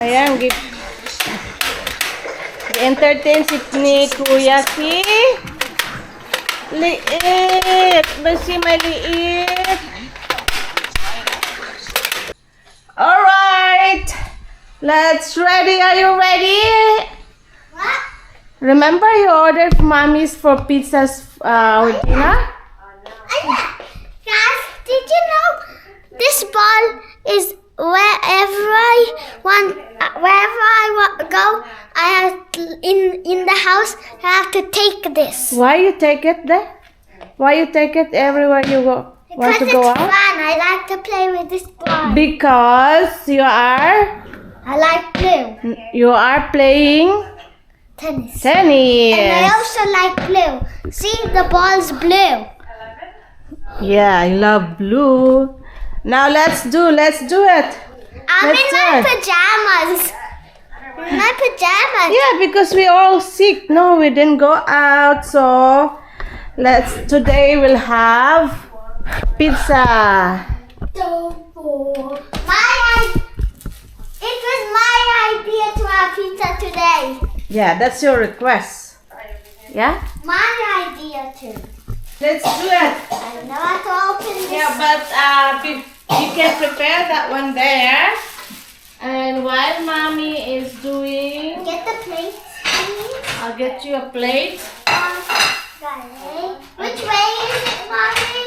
Ayan, entertain ni Kuya si Liit. Basi maliit. Alright. Let's ready. Are you ready? What? Remember you ordered mommy's for pizzas with dinner? Guys, did you know this ball is wherever I go, I have in the house. I have to take this. Why you take it there? Why you take it everywhere you go? Want Because to it's go out? fun. I like to play with this ball. Because I like blue you are playing tennis. tennis. And I also like blue. See, the ball's blue. Yeah, I love blue. Now let's do it. I'm Let's in do my it. pajamas. In my pajamas. Yeah, because we all sick. No, we didn't go out. So today we'll have pizza. It was my idea to have pizza today. Yeah, that's your request. Yeah? My idea too. Let's do it. I know how to open this. Yeah, but you can prepare that one there. And while mommy is doing, Get the plates, please. I'll get you a plate. Okay. Which way is it, Mommy?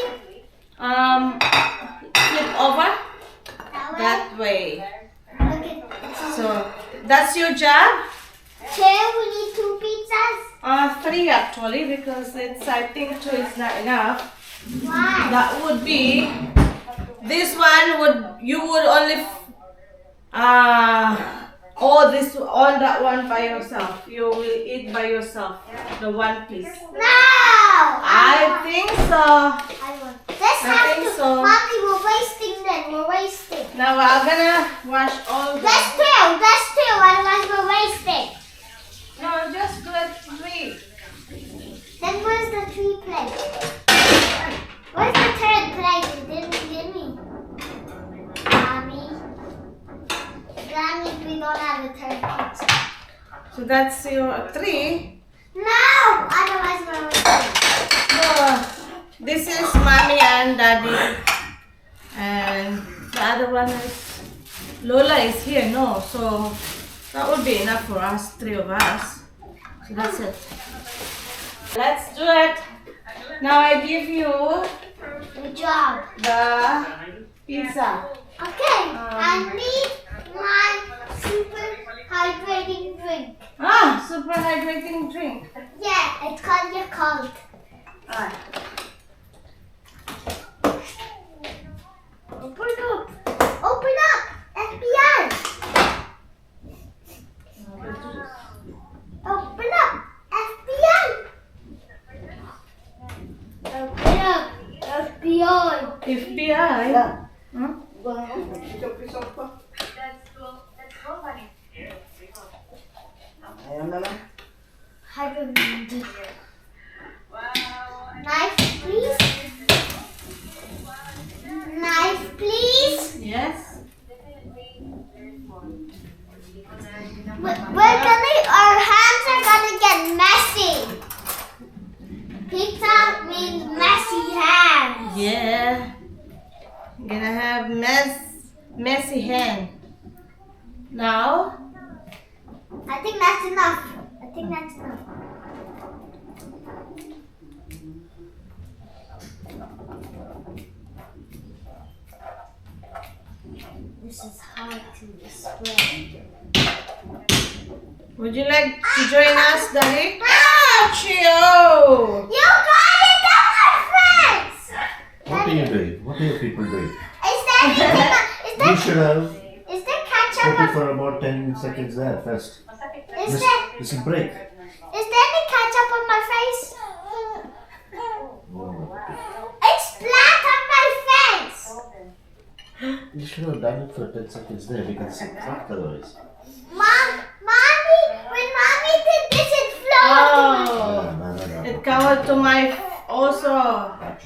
Flip over That way? that way. Okay. So that's your job. We need 2 pizzas. 3 actually, because I think 2 is not enough. Why? That would be, this one you would only all that one by yourself. You will eat by yourself, the one piece. No! I think so. I want this. I think so. Mommy, we're wasting then. We're wasting. Now I'm gonna wash all the. That's 2. Otherwise, we're wasting. No, just do it 3. Then where's the 3 plate? Where's the 3rd plate? You didn't give me. Mommy. That means we don't have a 3rd pizza. So that's your 3. No! Otherwise we're wasting. No, this is mommy and daddy, and the other one is Lola is here. No, so that would be enough for us, 3 of us. So that's it. Let's do it. Now I give you Good job. the pizza. Okay, I need my super hydrating drink. Super hydrating drink. Yeah, it's called Yakult. Alright. Open up. Open up. FBI. Open up. FBI. Open up. FBI. FBI. Huh? Hydrating. Knife, please. Knife, please. Yes. Our hands are gonna get messy. Pizza means messy hands. Yeah. Gonna have messy hand. Now. I think that's enough. This is hard to spread. Would you like to join us, Daddy? Ah! Chio! You got it on my face! What are you doing? What are you people doing? Is there You should have is there ketchup put it on, for about 10 seconds there first. This will break. is there any ketchup on my face? Oh. It's flat on my face! You should have done it for 10 seconds there. We can see it otherwise. Mommy, when Mommy did this, it flowed. Oh, No. it covered to my also. I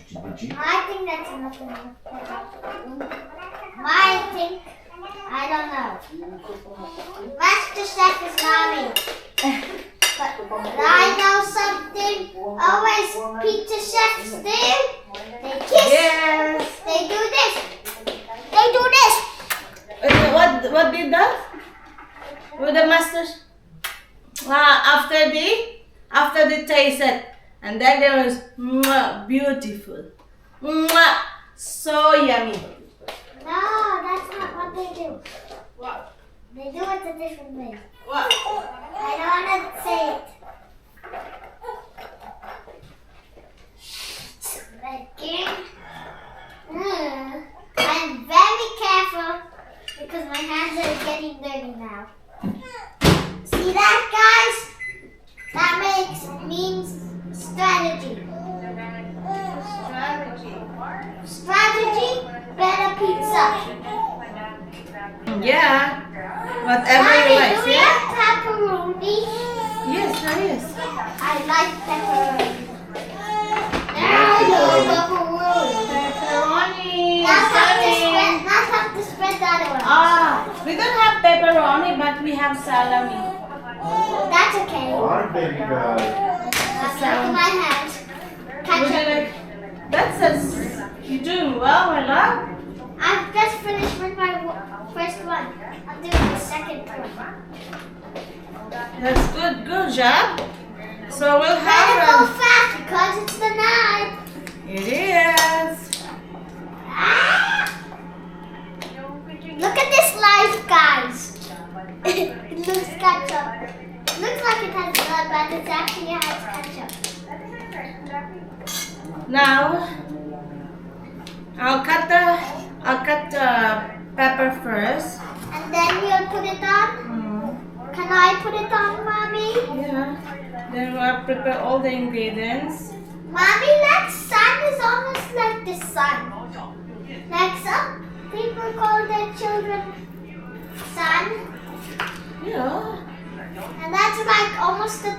think that's enough. I think I don't know. Master Chef is mommy. But I know something. Always pizza chefs do. They kiss. Yes. They do this. They do this. What did that? With the masters? After the taste it, and then there was beautiful, so yummy. No, that's not what they do. What? They do it a different way. What? I don't want to say it. Again. I'm very careful because my hands are getting dirty now. See that, guys? That means strategy. Strategy, better pizza. Yeah. Whatever Mommy, you like. do we Yeah? have pepperoni? Yes, there is. I like pepperoni. Pepperoni. Pepperoni. Not have to spread the other one. We don't have pepperoni, but we have salami. That's okay. Alright, baby girl. Look at my hands. Would Catch you up. like? You're doing well, my love. I've just finished with my first one. I'm doing the second one. That's good job. So we'll Better go have. fast because it's the night. It is. Look at this life, guys. It looks ketchup. Looks like it has blood, but it actually has ketchup. Now, I'll cut the pepper first. And then you'll put it on. Can I put it on, Mommy? Yeah. Then we'll prepare all the ingredients. Mommy, that sun is almost like the sun. Like some people call their children sun. Yeah. And that's like almost the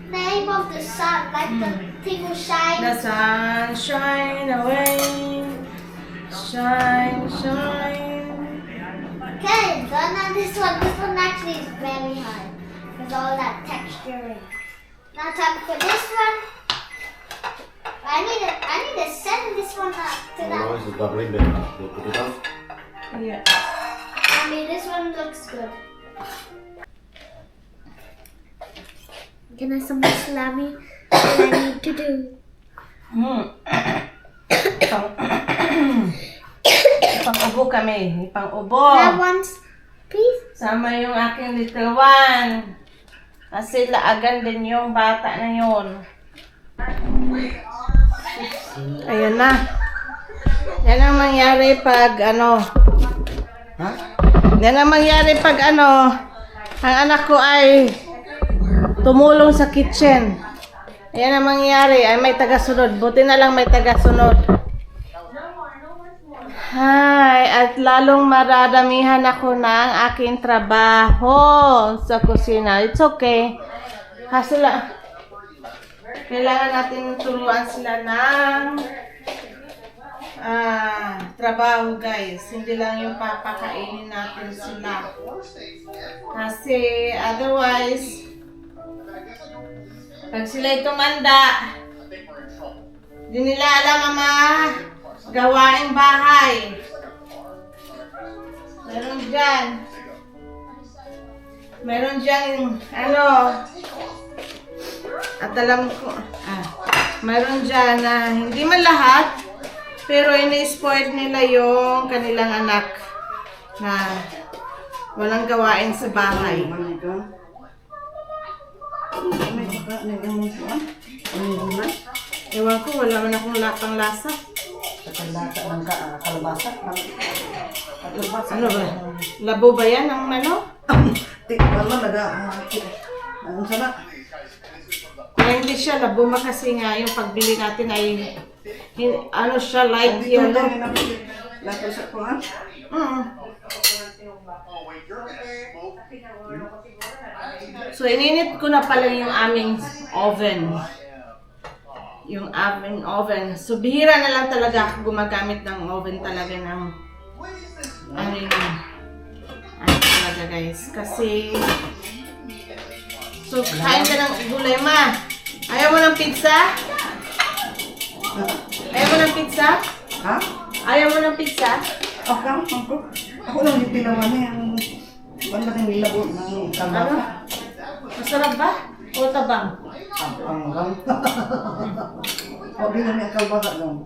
name of the sun. Like the thing will shine. The sun shine away. Shine, shine. Okay, done on this one. This one actually is very hard. There's all that texture in. Now time for this one. I need to send this one up to that Now one. it's bubbling, baby. You put it up. Yeah. I mean, this one looks good. Can I some salami? What I need to do? Ipang-ubo kami. Ipang-ubo. That one's piece. Sama yung aking little one. Kasi laagan din yung bata na yun. Ayan na. Yan ang mangyari pag ano. Ha? Yan ang mangyari pag ano. Ang anak ko ay tumulong sa kitchen. Ayan ang mangyari. Ay may tagasunod. Buti na lang may tagasunod. Hi, at lalong maradamihan ako ng aking trabaho sa kusina. It's okay. Kasi lang, kailangan natin turuan sila ng trabaho, guys. Hindi lang yung papakainin natin sila. Kasi otherwise, pag sila'y tumanda, di nila alam ang mga gawaing bahay. Meron dyan, ano, at alam ko, meron dyan na hindi man lahat, pero ini-spoil nila yung kanilang anak na walang gawain sa bahay. Ewan ko, wala man akong lapang lasa. Ano ba? Labo ba yan ang ano? Kaya hindi siya labo kasi nga yung pagbili natin ay ano siya, light yellow. So ininit ko na pala yung aming oven. Yung oven. So bihira na lang talaga ako gumagamit ng oven talaga ng ano yun. talaga guys. Kasi, so kain ka ng gulay ma. Ayaw mo ng pizza? Ayaw mo ng pizza? Ha? Ayaw mo ng pizza? Ako lang yung pinawa niya. Malaking labo ng Ano? kalbasa. Masarap ba? O tabang? Ang Huwag lang yung kalbasa lang.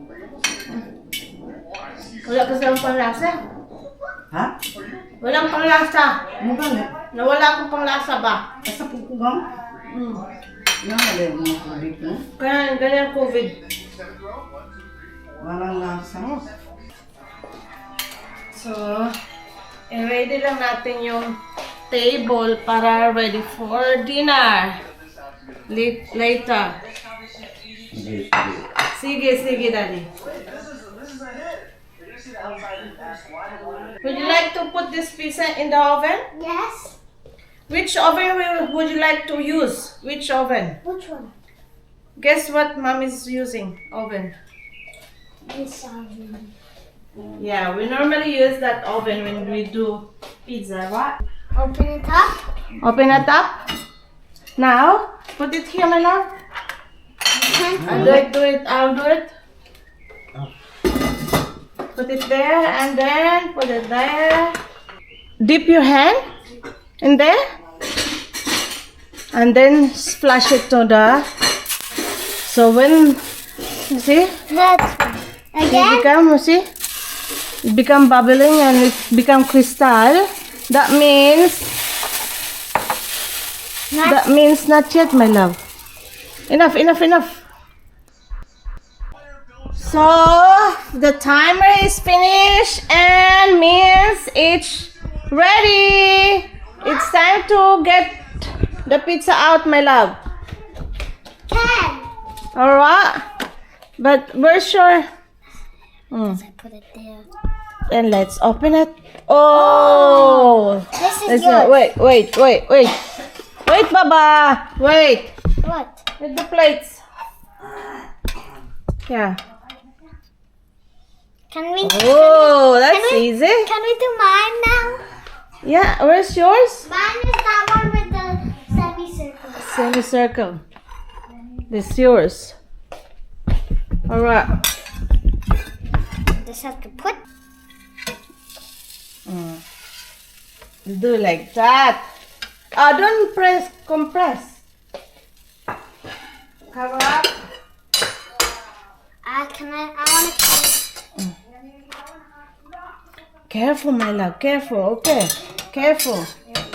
Wala kasi ang panglasa. Ha? Walang panglasa. Ano galit? Nawala akong panglasa ba? Basta pupugang. Yan, mali yung mga kubik mo. Kaya ganyan COVID. Walang lasa. So, i-ready lang natin yung table para ready for dinner. Later. Sige, sige. Sige, Daddy. Would you like to put this pizza in the oven? Yes. Which oven would you like to use? Which oven? Which one? Guess what Mom is using? Oven. This oven. Yeah, we normally use that oven when we do pizza. What? Open it up. Open it up. Now, put it here, my love. I'll do it. I'll do it. Put it there and then put it there. Dip your hand in there. And then splash it to the... So when, you see? Let's It again. become, you see? It become bubbling and it become crystal. That means not yet, my love. Enough. So the timer is finished and means it's ready. It's time to get the pizza out, my love. Can. Alright. But where's your... I put it there. Then let's open it. Oh! This is Let's yours. Wait, Baba! Wait! What? With the plates. Yeah. Can we? Oh, that's can we, easy. Can we do mine now? Yeah, where's yours? Mine is that one with the semicircle. Semicircle. This is yours. Alright. Just have to put. Do like that. Don't compress. Cover up. I want to cut it. Careful, my love. Careful. Okay. Careful.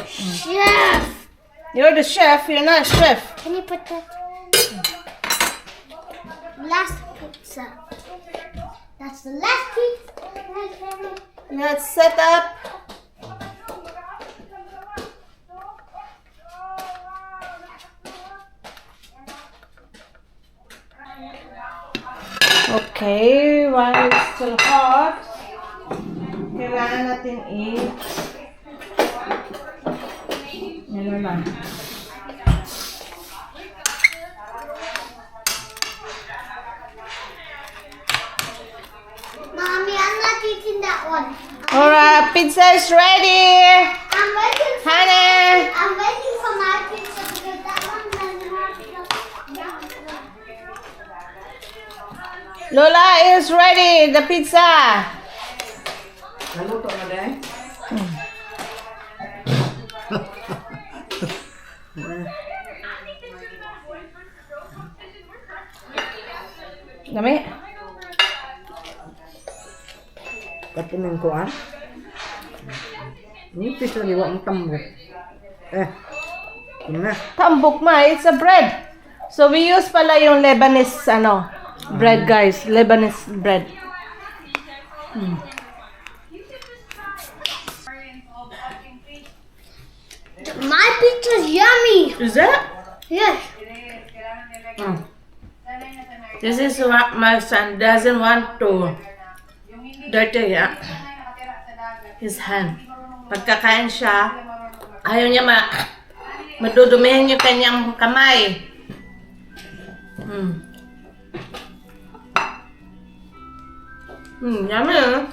Chef! You're the chef. You're not a chef. Can you put that? Last pizza. That's the last pizza. Let's set up. Okay, while it's still hot, kailangan natin ano lang. Mommy, I'm not eating that one. Alright, pizza is ready. I'm waiting for Honey. I'm waiting for my pizza because that one doesn't have enough. Lola is ready, the pizza. Naluto na dahil? Dami. Kapunin ko Nipis na liwa ang tambok. Yun na. Tambok ma, it's a bread. So we use pala yung Lebanese bread guys, Lebanese bread. My pizza's yummy. Is that? Yes. This is what my son doesn't want to dirty his hand. Pagkakain siya, ayaw niya madudumihin yung kanyang kamay. Yummy.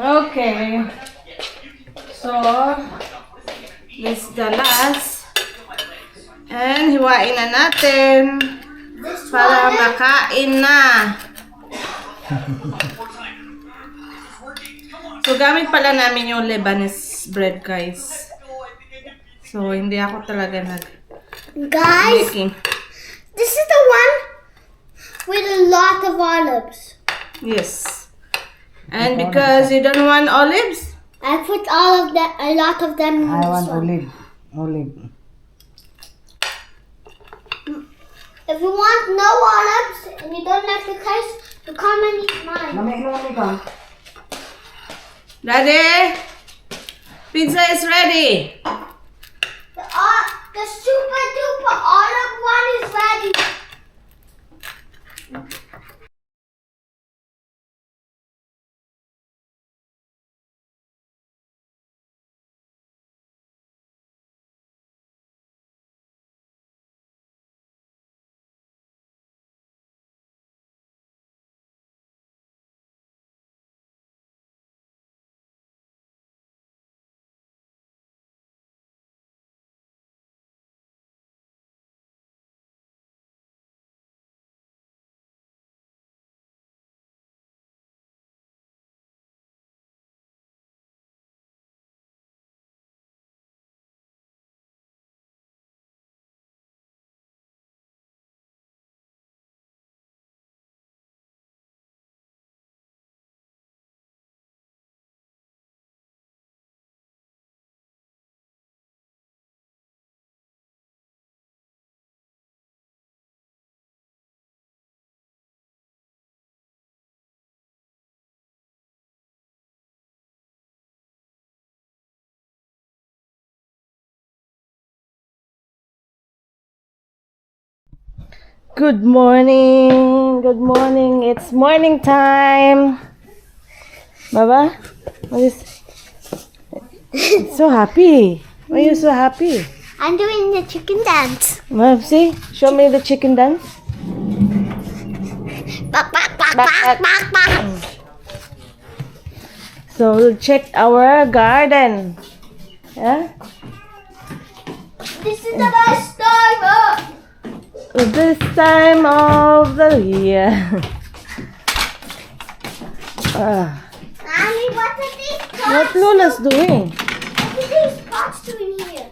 Okay. So, this is the last. And hiwain na natin para makain na. So, gamit pala namin yung Lebanese bread, guys. So, hindi ako talaga Guys, making. this is the one with a lot of olives. Yes. And because you don't want olives, I put a lot of them in I this want one. olive. If you want no olives and you don't like the taste, you come and eat mine. Mami ka. Daddy, pizza is ready. The super duper olive one is ready. Good morning. Good morning. It's morning time. Baba, what is? It's so happy. Why are you so happy? I'm doing the chicken dance. Well, see, show me the chicken dance. Bak, bak, bak, Bak, bak, bak. bak, bak. So we'll check our garden. Yeah. This is the best time. This time of the year. Mommy, what are these What pots? Lola's doing? What are these pots doing here?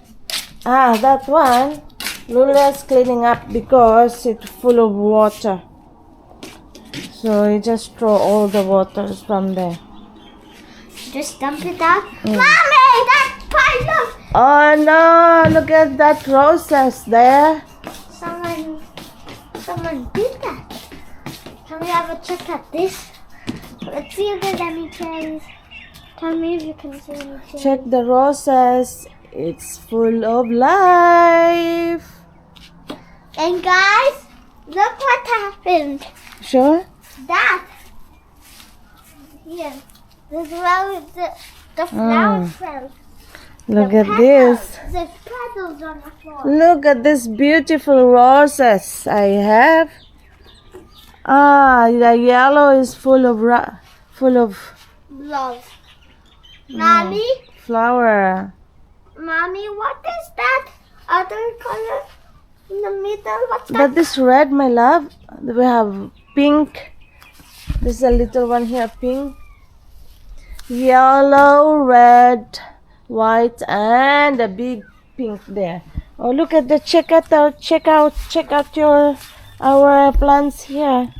That one. Lola's cleaning up because it's full of water. So you just throw all the waters from there. Just dump it out. Mommy, that pile of Oh no! Look at that roses there. someone did that. Can we have a check at this? Let's see if there's any cherries. Tell me if you can see any cherries. Check the roses. It's full of life. And guys, look what happened. Sure? That here, the flower fell. Look The at petals- this. There's petals on the floor. Look at this beautiful roses I have. The yellow is full of Love. Mommy, flower. Mommy, what is that other color in the middle? What's that? That is red, my love. We have pink. This is a little one here, pink. Yellow, red, white, and a big pink there. Oh, look at the check out our plants here.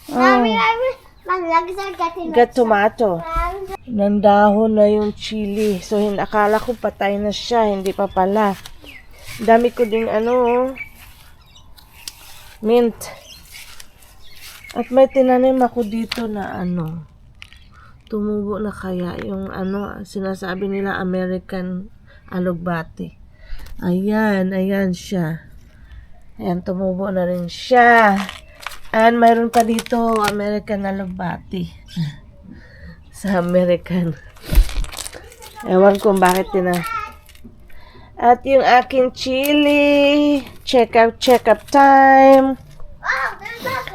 Mommy, Oh, my legs are getting get upset. tomato. Mommy, Nandahon na yung chili. So, akala ko patay na siya. Hindi pa pala. Dami ko ding mint. At may tinanim ako dito na tumubo na kaya yung sinasabi nila American alugbati. Ayan siya. Ayan, tumubo na rin siya. And mayroon pa dito American alugbati. Sa American. Ewan kung bakit At yung aking chili. Check up time. oh, there's that.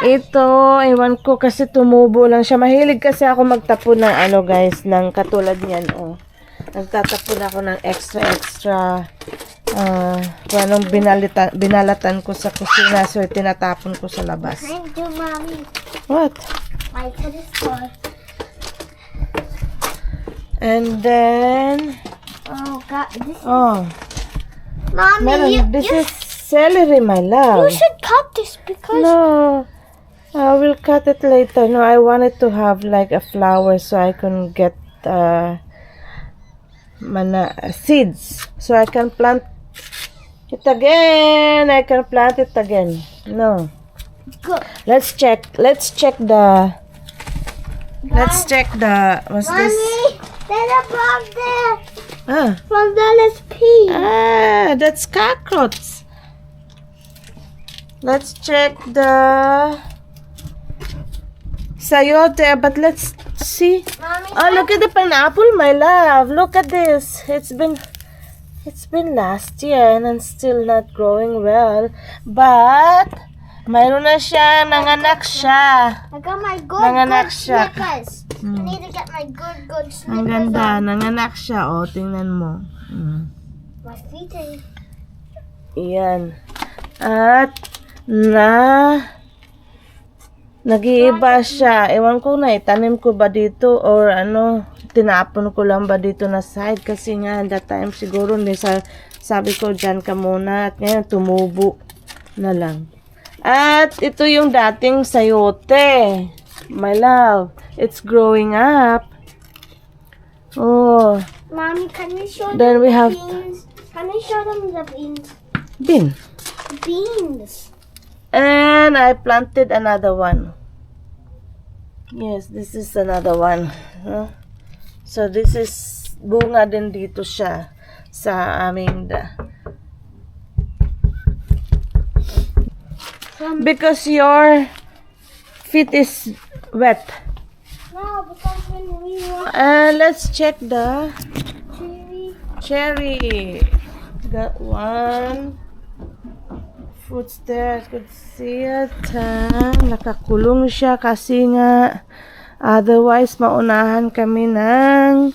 Ito, ewan ko kasi tumubo lang siya. Mahilig kasi ako magtapon ng ano guys, ng katulad niyan. Oh. Nagtatapon ako ng extra. Kung anong binalatan ko sa kusina. So, tinatapon ko sa labas. Time to mommy. What? My tennis ball. And then, Oh God, this. oh, Mommy, Meron, this is celery, my love. you should cut this because. No, I will cut it later. No, I wanted to have like a flower so I can get seeds. So I can plant it again. I can plant it again. No. Good. Let's check the. Let's check the. What's this? Mommy, there's a bug there. Ah, From the let's pee. that's carrots. Let's check the sayote, but let's see. Mommy, Oh, look at the pineapple, my love. Look at this. It's been last year and it's still not growing well. But mayroon na siya, nanganak siya. I got my Nanganak good siya. slippers. I need to get my good slippers. Ang ganda, nanganak siya. Oh, tingnan mo. My feet are. Yan. At nag-iiba siya. Ewan ko na, itanim ko ba dito or ano, tinapon ko lang ba dito na side kasi nga that time siguro hindi sabi ko dyan ka muna at ngayon tumubo na lang. At ito yung dating sayote. My love, it's growing up. Oh, Mommy, can you show then them we the have beans? Can you show them the beans? bin. Beans. And I planted another one. Yes, this is another one. So this is bunga din dito siya sa aming because your feet is wet. No, because when we want Let's check the cherry. cherry. Got one. Fruits there. I could see it. Nakakulong siya kasi nga otherwise maunahan kami ng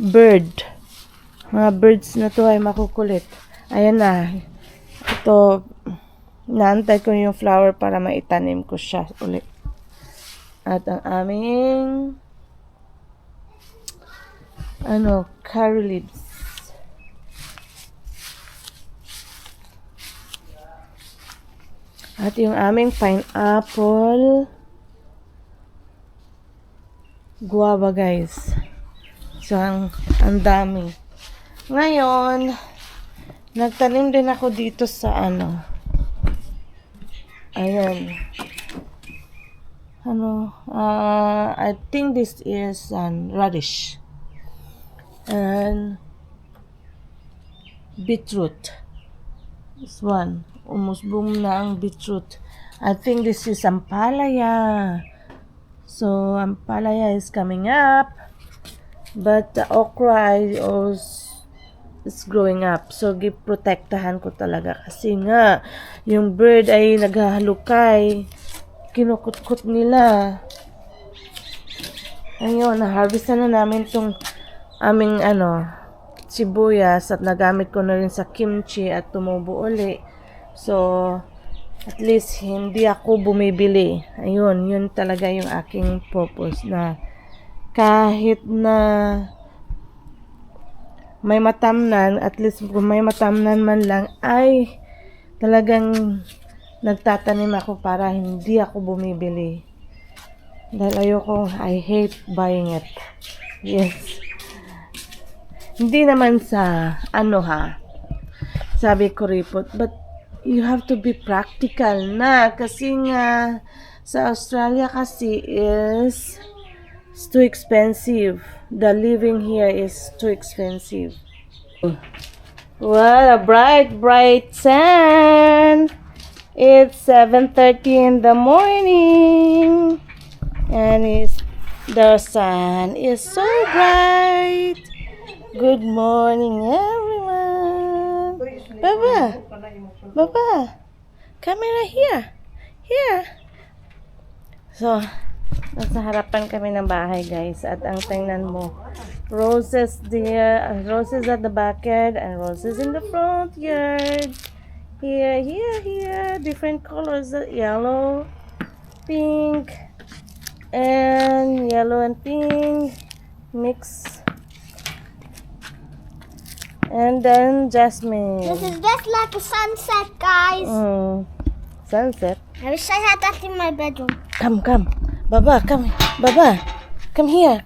bird. Mga birds na to ay makukulit. Ayan na. Ito, naantay ko yung flower para maitanim ko siya ulit. At ang aming curry leaves. At yung aming pineapple guava, guys. So, ang dami. Ngayon, nagtanim din ako dito sa ayan. I think this is radish. And beetroot. This one. Umusbong na ang beetroot. I think this is ampalaya. So, ampalaya is coming up. But the okra is growing up. So, giprotektahan ko talaga. Kasi nga, yung bird ay naghahalukay. Kinukutkot nila. Ayun, na-harvestan na namin itong aming sibuyas at nagamit ko na rin sa kimchi at tumubo uli. So, at least hindi ako bumibili. Ayun, yun talaga yung aking purpose na kahit na may matamnan, at least kung may matamnan man lang, ay talagang nagtatanim ako para hindi ako bumibili. Dahil ayoko, I hate buying it. Yes. Hindi naman sa sabi ko ripot, but you have to be practical na kasi nga sa Australia kasi is it's too expensive. The living here is too expensive. What a bright sun. It's 7:30 in the morning and the sun is so bright. Good morning, everyone. Baba, Baba, camera here. So, nasa harapan kami ng bahay, guys. At ang tingnan mo, roses there, roses at the backyard, and roses in the front yard. Here. Different colors, yellow, pink, and yellow and pink mix. And then jasmine. This is just like a sunset, guys. Sunset. I wish I had that in my bedroom. Come. Baba, come here.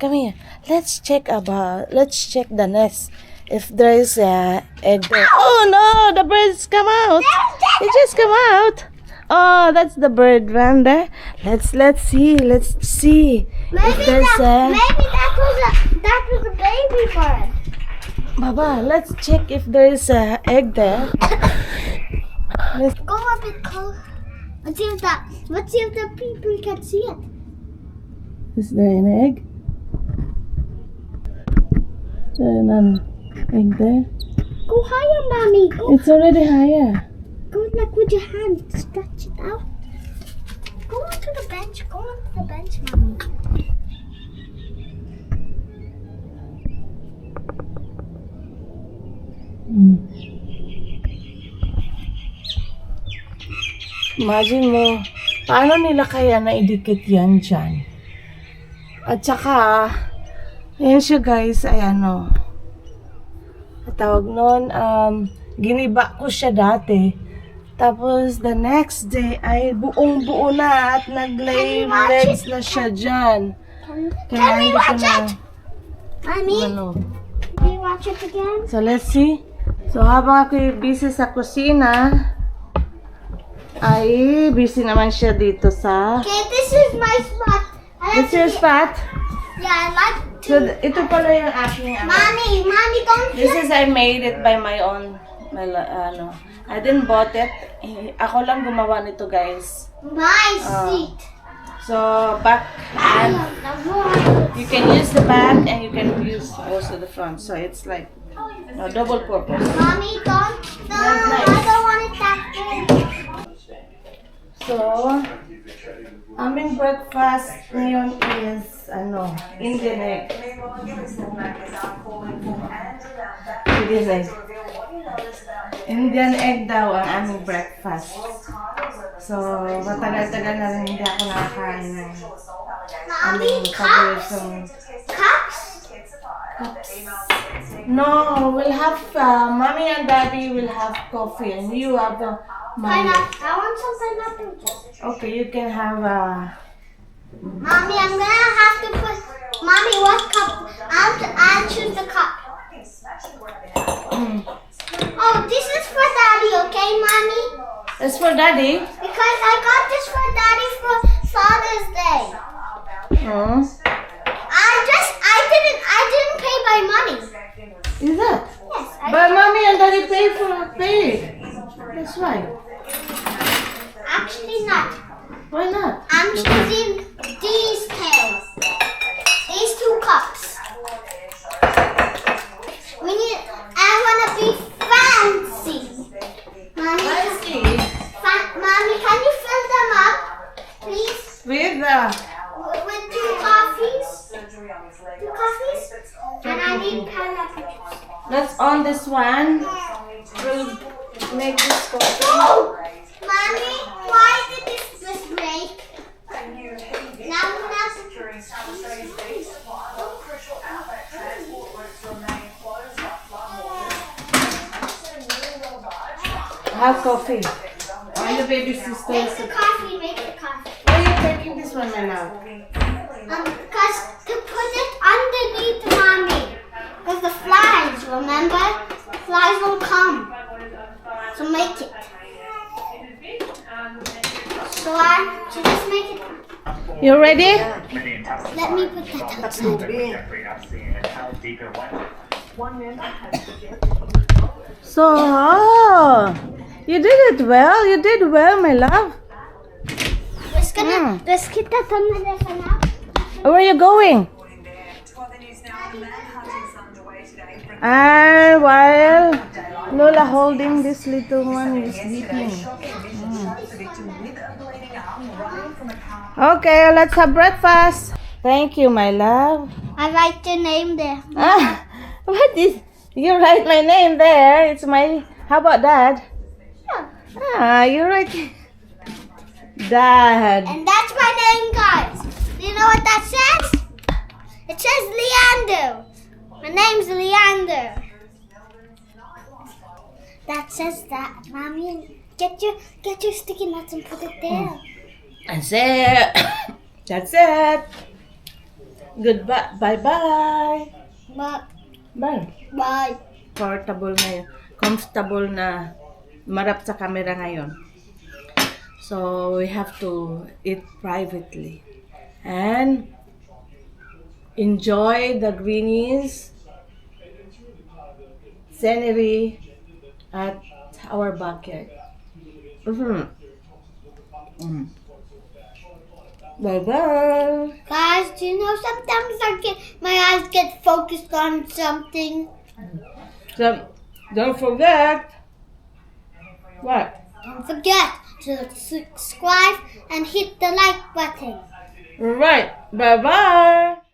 Let's check the nest. If there is a egg there. Oh no, the birds come out. They just come out. Oh, that's the bird one there. Let's see. If there's Maybe that was a baby bird. Baba, let's check if there is a egg there. Let's Go a bit closer. Let's see if the people can see it. Is there an egg? Is there an egg there? Go higher, mommy. Go. It's already higher. Go like with your hand. Stretch it out. Go onto the bench. Mommy. Imagine mo, paano nila kaya naidikit yan dyan? At saka, yan siya guys, ay ano, tawag nun, giniba ko siya dati. Tapos, the next day, ay buong-buo na at nag-lay legs na siya dyan. Can we watch it? Mommy, Ano. can we watch it again? So, let's see. So, habang ako busy sa kusina, ay busy naman siya dito sa... Okay, this is my spot. It's your spot? Yeah, I like to. So, ito pala yung aking... Mommy, don't This flip. is, I made it by my own... I didn't bought it. Ako lang gumawa nito, guys. My seat. So, back and... You can use the back and you can use also the front. So, it's like double purpose. Mommy, don't. No, I don't want it that big. So, aming breakfast ngayon is, Indian egg. Indian egg daw ang aming breakfast. So, matagal-tagal na rin hindi ako nakakain ng Mommy, aming cups? paboritong Cups? No, we'll have, Mommy and Daddy will have coffee and you have Mommy. Pineapple. I want some pineapple juice. Okay, you can have, Mommy, I'm gonna have to put. Mommy, what cup? I'll choose the cup. Oh, this is for Daddy, okay, Mommy? it's for Daddy. Because I got this for Daddy for Father's Day. Oh, I didn't pay by money. is that? Yes, But Mommy and Daddy pay. That's why. actually not. Why not? I'm choosing these pair. These two cups. I wanna be fancy. Mommy, Mommy, can you fill them up, please? With With two coffees? And I need pineapple juice. let's on this one. We'll make this coffee. Oh! Mommy, why did this break? Now we have to Have coffee. On the baby sister. make the coffee, make the coffee. Why are you taking this one, my love? Because to put it underneath Mommy. Because the flies, remember? Flies won't come. So make it. So just make it. You ready? Let me put that outside. So, you did it well. You did well, my love. Let's get that under there for now. Where are you going? And while Lola holding this little one is sleeping. Okay, let's have breakfast. Thank you, my love. I write your name there. Ah, what is? You write my name there. It's my. How about Dad? Yeah. Ah, you write. Dad. And that's my name, guys. Do you know what that says? It says Leander. My name's Leander. That says that, Mommy. Get your sticky notes and put it there. That's it. That's it. Goodbye. Bye-bye. But Bye. bye. Comfortable na marap sa camera ngayon. So, we have to eat privately. And enjoy the greenies, scenery at our backyard. Bye-bye. Guys, do you know sometimes my eyes get focused on something? So, don't forget. What? Don't forget to subscribe and hit the like button. Right. Bye-bye.